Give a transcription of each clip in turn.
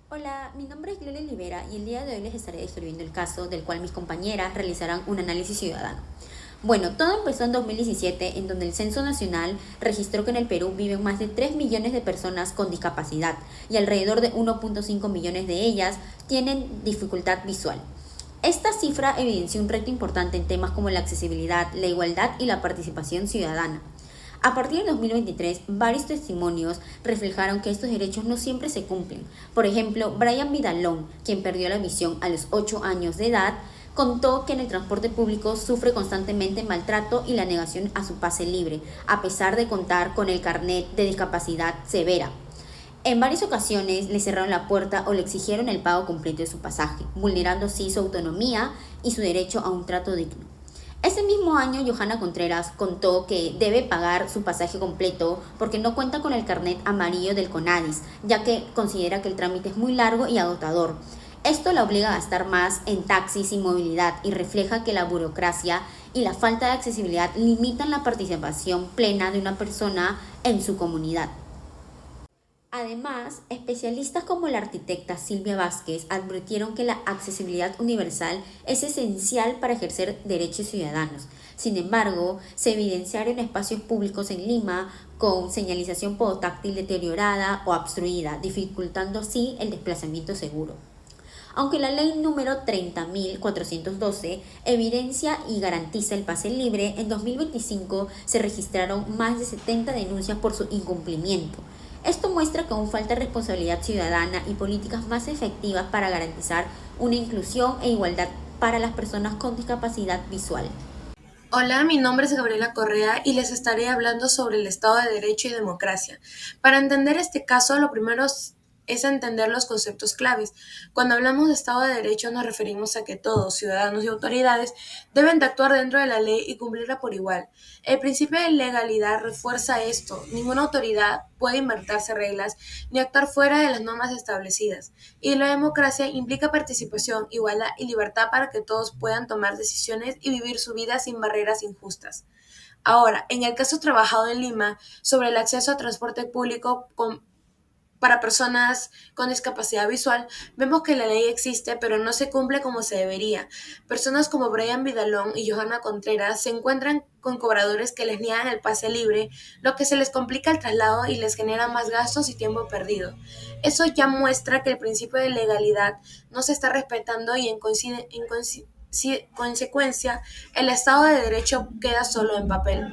Hola, mi nombre es Gloria Olivera y el día de hoy les estaré describiendo el caso del cual mis compañeras realizarán un análisis ciudadano. Bueno, todo empezó en 2017, en donde el Censo Nacional registró que en el Perú viven más de 3 millones de personas con discapacidad y alrededor de 1.5 millones de ellas tienen dificultad visual. Esta cifra evidencia un reto importante en temas como la accesibilidad, la igualdad y la participación ciudadana. A partir de 2023, varios testimonios reflejaron que estos derechos no siempre se cumplen. Por ejemplo, Brian Vidalón, quien perdió la visión a los 8 años de edad, contó que en el transporte público sufre constantemente maltrato y la negación a su pase libre, a pesar de contar con el carnet de discapacidad severa. En varias ocasiones le cerraron la puerta o le exigieron el pago completo de su pasaje, vulnerando así su autonomía y su derecho a un trato digno. Ese mismo año, Johanna Contreras contó que debe pagar su pasaje completo porque no cuenta con el carnet amarillo del CONADIS, ya que considera que el trámite es muy largo y agotador. Esto la obliga a gastar más en taxis y movilidad y refleja que la burocracia y la falta de accesibilidad limitan la participación plena de una persona en su comunidad. Además, especialistas como la arquitecta Silvia Vázquez advirtieron que la accesibilidad universal es esencial para ejercer derechos ciudadanos. Sin embargo, se evidenciaron espacios públicos en Lima con señalización podotáctil deteriorada o obstruida, dificultando así el desplazamiento seguro. Aunque la ley número 30.412 evidencia y garantiza el pase libre, en 2025 se registraron más de 70 denuncias por su incumplimiento. Esto muestra que aún falta responsabilidad ciudadana y políticas más efectivas para garantizar una inclusión e igualdad para las personas con discapacidad visual. Hola, mi nombre es Gabriela Correa y les estaré hablando sobre el Estado de Derecho y democracia. Para entender este caso, lo primero es entender los conceptos claves. Cuando hablamos de Estado de Derecho nos referimos a que todos, ciudadanos y autoridades, deben de actuar dentro de la ley y cumplirla por igual. El principio de legalidad refuerza esto. Ninguna autoridad puede inventarse reglas ni actuar fuera de las normas establecidas. Y la democracia implica participación, igualdad y libertad para que todos puedan tomar decisiones y vivir su vida sin barreras injustas. Ahora, en el caso trabajado en Lima sobre el acceso a transporte público para personas con discapacidad visual, vemos que la ley existe, pero no se cumple como se debería. Personas como Brian Vidalón y Johanna Contreras se encuentran con cobradores que les niegan el pase libre, lo que se les complica el traslado y les genera más gastos y tiempo perdido. Eso ya muestra que el principio de legalidad no se está respetando y consecuencia, el Estado de Derecho queda solo en papel.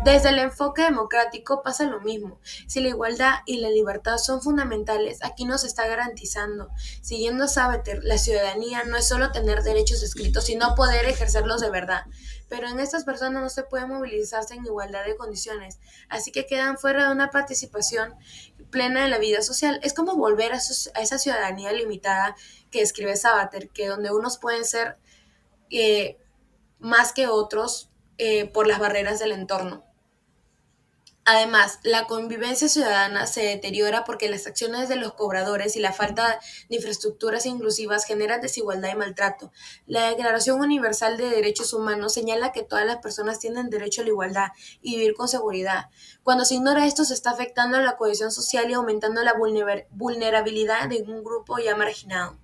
Desde el enfoque democrático pasa lo mismo. Si la igualdad y la libertad son fundamentales, aquí no se está garantizando. Siguiendo Sabater, la ciudadanía no es solo tener derechos escritos, sino poder ejercerlos de verdad. Pero en estas personas no se puede movilizarse en igualdad de condiciones, así que quedan fuera de una participación plena en la vida social. Es como volver a esa ciudadanía limitada que escribe Sabater, que donde unos pueden ser eh, más que otros por las barreras del entorno. Además, la convivencia ciudadana se deteriora porque las acciones de los cobradores y la falta de infraestructuras inclusivas generan desigualdad y maltrato. La Declaración Universal de Derechos Humanos señala que todas las personas tienen derecho a la igualdad y vivir con seguridad. Cuando se ignora esto, se está afectando la cohesión social y aumentando la vulnerabilidad de un grupo ya marginado.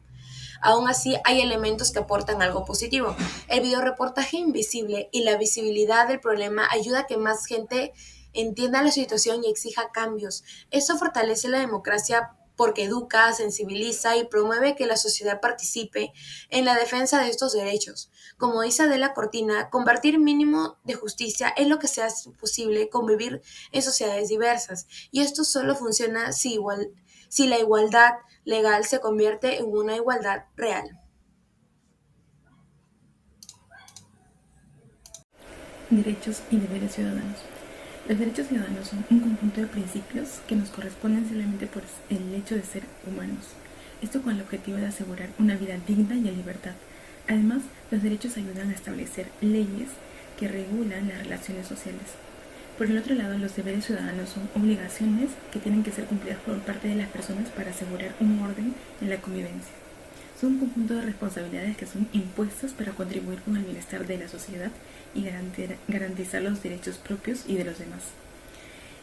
Aún así, hay elementos que aportan algo positivo. El videoreportaje invisible y la visibilidad del problema ayuda a que más gente entienda la situación y exija cambios. Eso fortalece la democracia porque educa, sensibiliza y promueve que la sociedad participe en la defensa de estos derechos. Como dice Adela Cortina, compartir mínimo de justicia es lo que se hace posible convivir en sociedades diversas, y esto solo funciona si la igualdad legal se convierte en una igualdad real. Derechos y deberes ciudadanos. Los derechos ciudadanos son un conjunto de principios que nos corresponden simplemente por el hecho de ser humanos. Esto con el objetivo de asegurar una vida digna y en libertad. Además, los derechos ayudan a establecer leyes que regulan las relaciones sociales. Por el otro lado, los deberes ciudadanos son obligaciones que tienen que ser cumplidas por parte de las personas para asegurar un orden en la convivencia. Son un conjunto de responsabilidades que son impuestas para contribuir con el bienestar de la sociedad y garantizar los derechos propios y de los demás.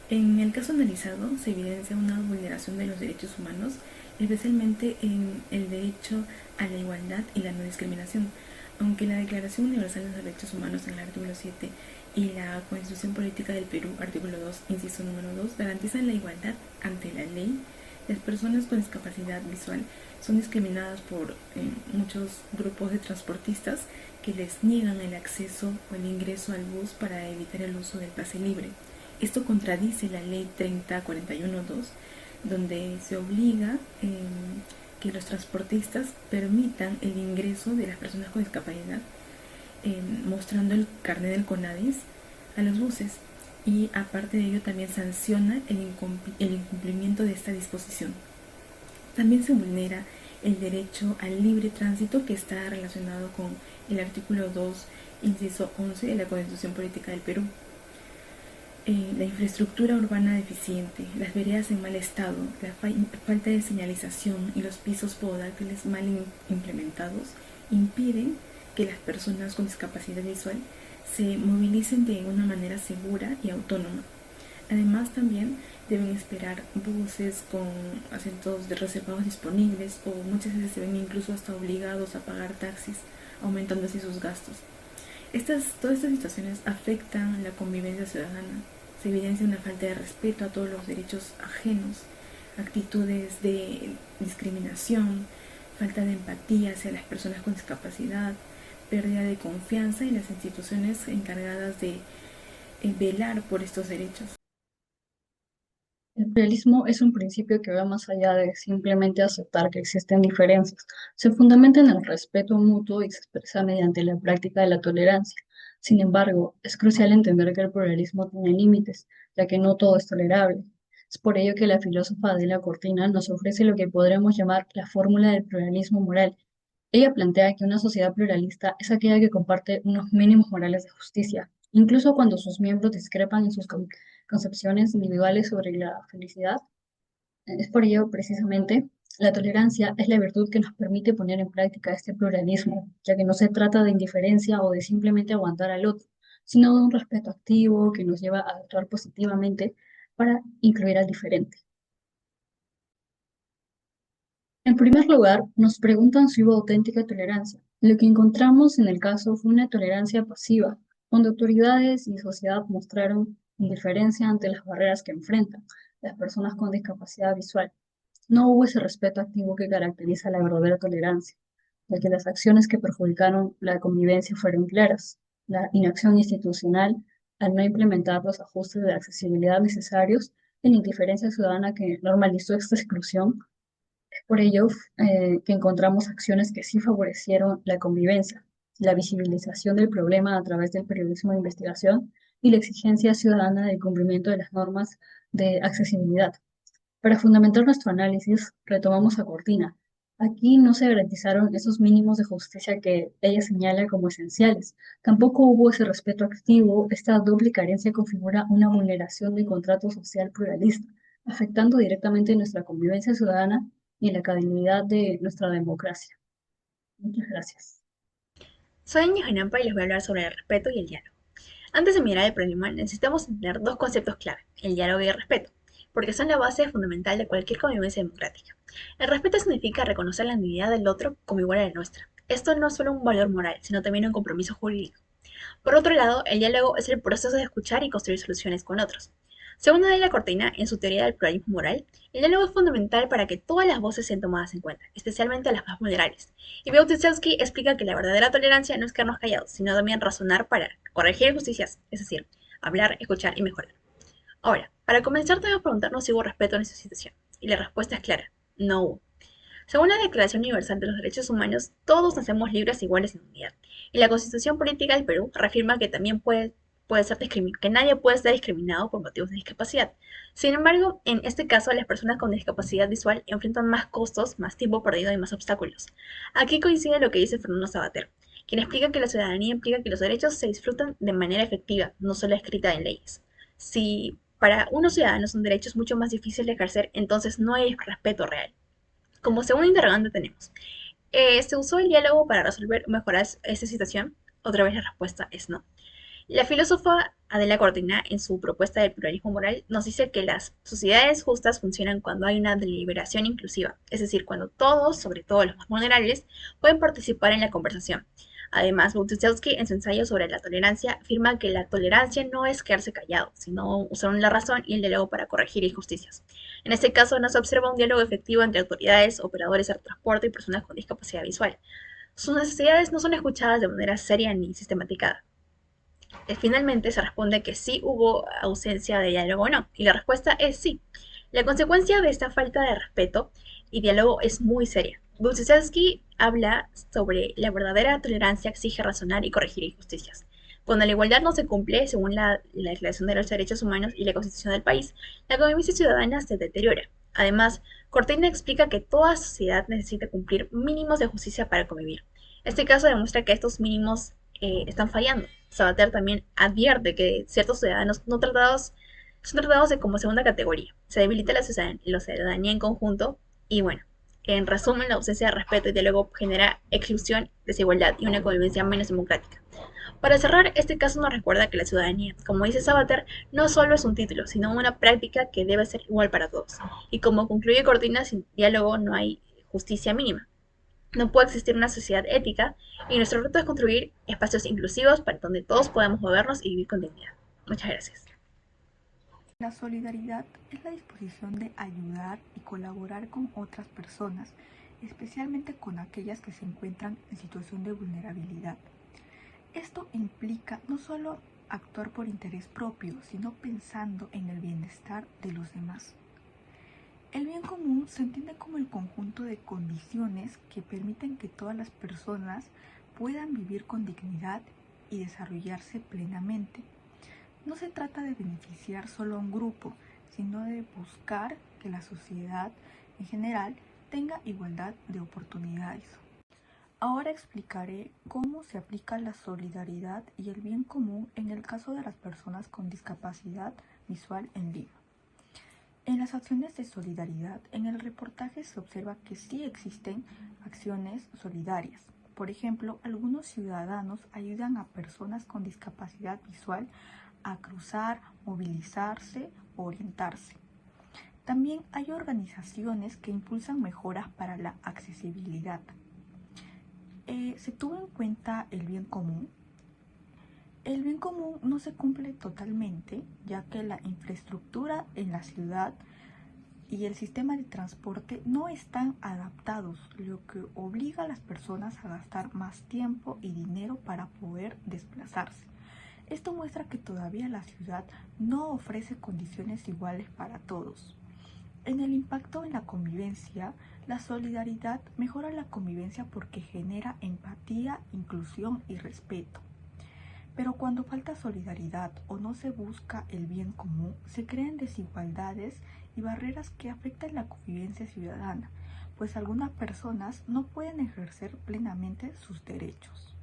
En el caso analizado se evidencia una vulneración de los derechos humanos especialmente en el derecho a la igualdad y la no discriminación. Aunque la Declaración Universal de los Derechos Humanos en el artículo 7 y la Constitución Política del Perú, artículo 2, inciso número 2, garantizan la igualdad ante la ley, las personas con discapacidad visual son discriminadas por muchos grupos de transportistas que les niegan el acceso o el ingreso al bus para evitar el uso del pase libre. Esto contradice la ley 3041-2, donde se obliga que los transportistas permitan el ingreso de las personas con discapacidad, mostrando el carnet del CONADIS a los buses, y aparte de ello también sanciona el incumplimiento de esta disposición. También se vulnera el derecho al libre tránsito, que está relacionado con el artículo 2, inciso 11 de la Constitución Política del Perú. La infraestructura urbana deficiente, las veredas en mal estado, la falta de señalización y los pisos podables mal implementados impiden que las personas con discapacidad visual se movilicen de una manera segura y autónoma. Además, también deben esperar buses con asientos reservados disponibles, o muchas veces se ven incluso hasta obligados a pagar taxis, aumentando así sus gastos. Todas estas situaciones afectan la convivencia ciudadana. Se evidencia una falta de respeto a todos los derechos ajenos, actitudes de discriminación, falta de empatía hacia las personas con discapacidad, pérdida de confianza en las instituciones encargadas de velar por estos derechos. El pluralismo es un principio que va más allá de simplemente aceptar que existen diferencias. Se fundamenta en el respeto mutuo y se expresa mediante la práctica de la tolerancia. Sin embargo, es crucial entender que el pluralismo tiene límites, ya que no todo es tolerable. Es por ello que la filósofa Adela Cortina nos ofrece lo que podríamos llamar la fórmula del pluralismo moral. Ella plantea que una sociedad pluralista es aquella que comparte unos mínimos morales de justicia, incluso cuando sus miembros discrepan en sus concepciones individuales sobre la felicidad. Es por ello, precisamente, la tolerancia es la virtud que nos permite poner en práctica este pluralismo, ya que no se trata de indiferencia o de simplemente aguantar al otro, sino de un respeto activo que nos lleva a actuar positivamente para incluir al diferente. En primer lugar, nos preguntan si hubo auténtica tolerancia. Lo que encontramos en el caso fue una tolerancia pasiva, donde autoridades y sociedad mostraron indiferencia ante las barreras que enfrentan las personas con discapacidad visual. No hubo ese respeto activo que caracteriza la verdadera tolerancia, ya que las acciones que perjudicaron la convivencia fueron claras. La inacción institucional, al no implementar los ajustes de accesibilidad necesarios, y la indiferencia ciudadana que normalizó esta exclusión. Por ello, que encontramos acciones que sí favorecieron la convivencia, la visibilización del problema a través del periodismo de investigación y la exigencia ciudadana del cumplimiento de las normas de accesibilidad. Para fundamentar nuestro análisis, retomamos a Cortina. Aquí no se garantizaron esos mínimos de justicia que ella señala como esenciales. Tampoco hubo ese respeto activo. Esta doble carencia configura una vulneración del contrato social pluralista, afectando directamente nuestra convivencia ciudadana y la calidad de nuestra democracia. Muchas gracias. Soy Ña Janampa y les voy a hablar sobre el respeto y el diálogo. Antes de mirar el problema, necesitamos entender dos conceptos clave, el diálogo y el respeto, porque son la base fundamental de cualquier convivencia democrática. El respeto significa reconocer la dignidad del otro como igual a la nuestra. Esto no es solo un valor moral, sino también un compromiso jurídico. Por otro lado, el diálogo es el proceso de escuchar y construir soluciones con otros. Según Adela Cortina, en su teoría del pluralismo moral, el diálogo es fundamental para que todas las voces sean tomadas en cuenta, especialmente las más vulnerables. Y Beutysewski explica que la verdadera tolerancia no es quedarnos callados, sino también razonar para corregir injusticias, es decir, hablar, escuchar y mejorar. Ahora, para comenzar debemos preguntarnos si hubo respeto en esta situación. Y la respuesta es clara, no hubo. Según la Declaración Universal de los Derechos Humanos, todos nacemos libres, iguales en unidad. Y la Constitución Política del Perú reafirma que también que nadie puede ser discriminado por motivos de discapacidad. Sin embargo, en este caso, las personas con discapacidad visual enfrentan más costos, más tiempo perdido y más obstáculos. Aquí coincide lo que dice Fernando Sabater, quien explica que la ciudadanía implica que los derechos se disfrutan de manera efectiva, no solo escrita en leyes. Si para unos ciudadanos un derecho es mucho más difícil de ejercer, entonces no hay respeto real. Como segundo interrogante tenemos, ¿se usó el diálogo para resolver o mejorar esta situación? Otra vez la respuesta es no. La filósofa Adela Cortina, en su propuesta del pluralismo moral, nos dice que las sociedades justas funcionan cuando hay una deliberación inclusiva, es decir, cuando todos, sobre todo los más vulnerables, pueden participar en la conversación. Además, Budziowski, en su ensayo sobre la tolerancia, afirma que la tolerancia no es quedarse callado, sino usar la razón y el diálogo para corregir injusticias. En este caso, no se observa un diálogo efectivo entre autoridades, operadores del transporte y personas con discapacidad visual. Sus necesidades no son escuchadas de manera seria ni sistematizada. Finalmente se responde que sí hubo ausencia de diálogo o no, y la respuesta es sí. La consecuencia de esta falta de respeto y diálogo es muy seria. Budziowski habla sobre la verdadera tolerancia exige razonar y corregir injusticias. Cuando la igualdad no se cumple, según la Declaración de los Derechos Humanos y la Constitución del país, la convivencia ciudadana se deteriora. Además, Cortina explica que toda sociedad necesita cumplir mínimos de justicia para convivir. Este caso demuestra que estos mínimos están fallando. Sabater también advierte que ciertos ciudadanos no tratados son tratados de como segunda categoría. Se debilita la ciudadanía en conjunto y bueno, en resumen, la ausencia de respeto y diálogo genera exclusión, desigualdad y una convivencia menos democrática. Para cerrar, este caso nos recuerda que la ciudadanía, como dice Sabater, no solo es un título, sino una práctica que debe ser igual para todos. Y como concluye Cortina, sin diálogo no hay justicia mínima. No puede existir una sociedad ética y nuestro reto es construir espacios inclusivos para donde todos podamos movernos y vivir con dignidad. Muchas gracias. La solidaridad es la disposición de ayudar y colaborar con otras personas, especialmente con aquellas que se encuentran en situación de vulnerabilidad. Esto implica no solo actuar por interés propio, sino pensando en el bienestar de los demás. El bien común se entiende como el conjunto de condiciones que permiten que todas las personas puedan vivir con dignidad y desarrollarse plenamente. No se trata de beneficiar solo a un grupo, sino de buscar que la sociedad en general tenga igualdad de oportunidades. Ahora explicaré cómo se aplica la solidaridad y el bien común en el caso de las personas con discapacidad visual en Lima. En las acciones de solidaridad, en el reportaje se observa que sí existen acciones solidarias. Por ejemplo, algunos ciudadanos ayudan a personas con discapacidad visual a cruzar, movilizarse o orientarse. También hay organizaciones que impulsan mejoras para la accesibilidad. ¿Se tuvo en cuenta el bien común? El bien común no se cumple totalmente, ya que la infraestructura en la ciudad y el sistema de transporte no están adaptados, lo que obliga a las personas a gastar más tiempo y dinero para poder desplazarse. Esto muestra que todavía la ciudad no ofrece condiciones iguales para todos. En el impacto en la convivencia, la solidaridad mejora la convivencia porque genera empatía, inclusión y respeto. Pero cuando falta solidaridad o no se busca el bien común, se crean desigualdades y barreras que afectan la convivencia ciudadana, pues algunas personas no pueden ejercer plenamente sus derechos.